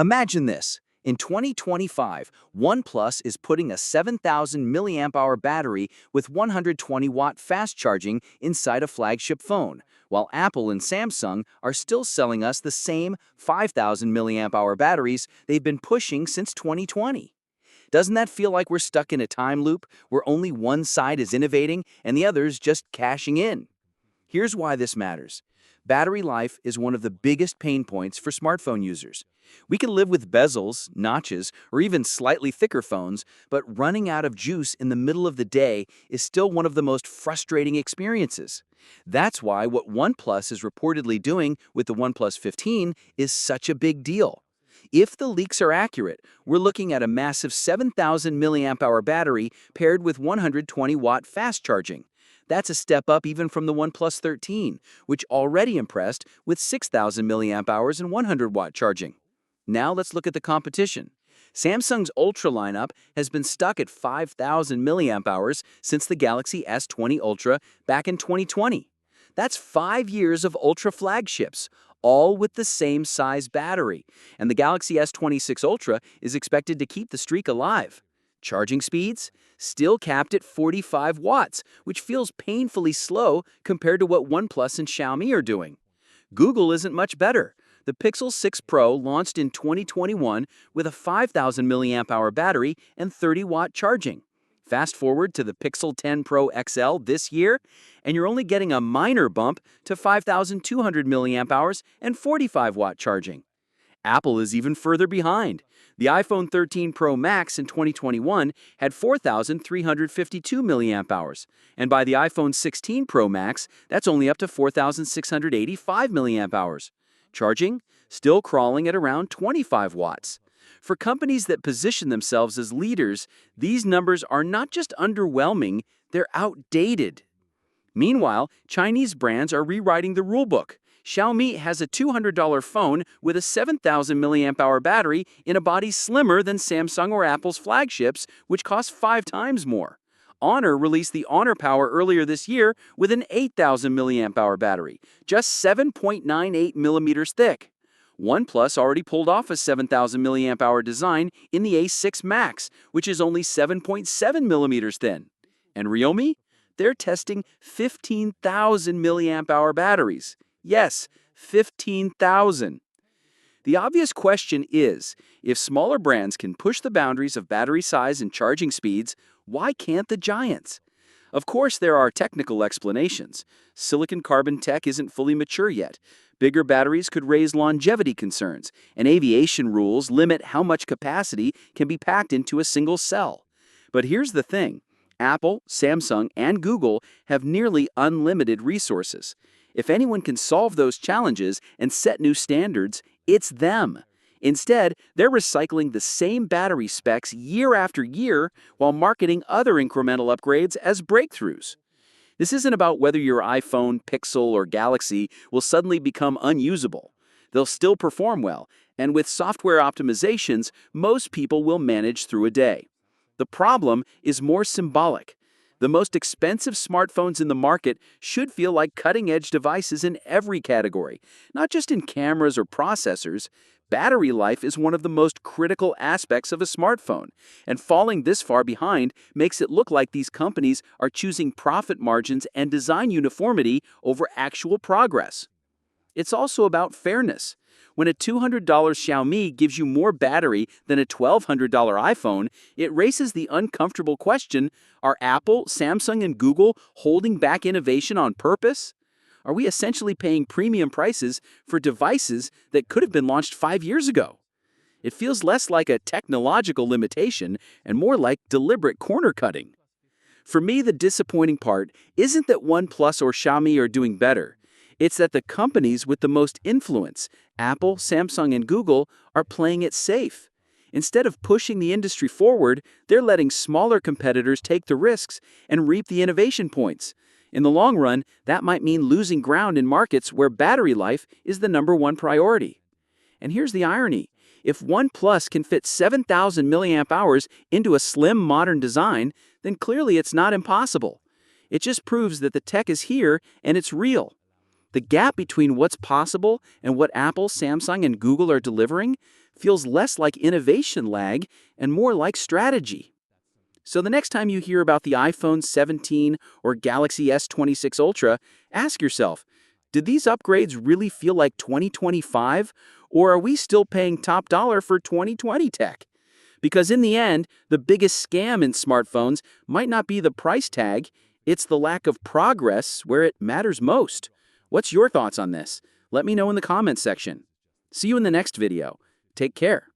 Imagine this. In 2025, OnePlus is putting a 7,000 milliamp hour battery with 120-watt fast charging inside a flagship phone, while Apple and Samsung are still selling us the same 5,000 milliamp hour batteries they've been pushing since 2020. Doesn't that feel like we're stuck in a time loop where only one side is innovating and the other's just cashing in? Here's why this matters. Battery life is one of the biggest pain points for smartphone users. We can live with bezels, notches, or even slightly thicker phones, but running out of juice in the middle of the day is still one of the most frustrating experiences. That's why what OnePlus is reportedly doing with the OnePlus 15 is such a big deal. If the leaks are accurate, we're looking at a massive 7,000 milliamp hour battery paired with 120-watt fast charging. That's a step up even from the OnePlus 13, which already impressed with 6,000 milliamp hours and 100-watt charging. Now let's look at the competition. Samsung's Ultra lineup has been stuck at 5,000 milliamp hours since the Galaxy S20 Ultra back in 2020. That's 5 years of Ultra flagships, all with the same size battery, and the Galaxy S26 Ultra is expected to keep the streak alive. Charging speeds? Still capped at 45 watts, which feels painfully slow compared to what OnePlus and Xiaomi are doing. Google isn't much better. The Pixel 6 Pro launched in 2021 with a 5,000 milliamp hour battery and 30-watt charging. Fast forward to the Pixel 10 Pro XL this year, and you're only getting a minor bump to 5,200 milliamp hours and 45-watt charging. Apple is even further behind. The iPhone 13 Pro Max in 2021 had 4,352 milliamp hours, and by the iPhone 16 Pro Max, that's only up to 4,685 milliamp hours. Charging? Still crawling at around 25 watts. For companies that position themselves as leaders, these numbers are not just underwhelming, they're outdated. Meanwhile, Chinese brands are rewriting the rulebook. Xiaomi has a $200 phone with a 7,000 milliamp hour battery in a body slimmer than Samsung or Apple's flagships, which cost 5 times more. Honor released the Honor Power earlier this year with an 8,000 milliamp hour battery, just 7.98 millimeters thick. OnePlus already pulled off a 7,000 milliamp hour design in the A6 Max, which is only 7.7 millimeters thin. And Realme? They're testing 15,000 milliamp hour batteries. Yes, 15,000. The obvious question is, if smaller brands can push the boundaries of battery size and charging speeds, why can't the giants? Of course, there are technical explanations. Silicon carbon tech isn't fully mature yet. Bigger batteries could raise longevity concerns, and aviation rules limit how much capacity can be packed into a single cell. But here's the thing. Apple, Samsung, and Google have nearly unlimited resources. If anyone can solve those challenges and set new standards, it's them. Instead, they're recycling the same battery specs year after year while marketing other incremental upgrades as breakthroughs. This isn't about whether your iPhone, Pixel, or Galaxy will suddenly become unusable. They'll still perform well, and with software optimizations, most people will manage through a day. The problem is more symbolic. The most expensive smartphones in the market should feel like cutting-edge devices in every category, not just in cameras or processors. Battery life is one of the most critical aspects of a smartphone, and falling this far behind makes it look like these companies are choosing profit margins and design uniformity over actual progress. It's also about fairness. When a $200 Xiaomi gives you more battery than a $1,200 iPhone, it raises the uncomfortable question, are Apple, Samsung, and Google holding back innovation on purpose? Are we essentially paying premium prices for devices that could have been launched 5 years ago? It feels less like a technological limitation and more like deliberate corner cutting. For me, the disappointing part isn't that OnePlus or Xiaomi are doing better. It's that the companies with the most influence, Apple, Samsung, and Google, are playing it safe. Instead of pushing the industry forward, they're letting smaller competitors take the risks and reap the innovation points. In the long run, that might mean losing ground in markets where battery life is the #1 priority. And here's the irony. If OnePlus can fit 7,000 milliamp hours into a slim modern design, then clearly it's not impossible. It just proves that the tech is here and it's real. The gap between what's possible and what Apple, Samsung, and Google are delivering feels less like innovation lag and more like strategy. So the next time you hear about the iPhone 17 or Galaxy S26 Ultra, ask yourself, did these upgrades really feel like 2025, or are we still paying top dollar for 2020 tech? Because in the end, the biggest scam in smartphones might not be the price tag, it's the lack of progress where it matters most. What's your thoughts on this? Let me know in the comments section. See you in the next video. Take care.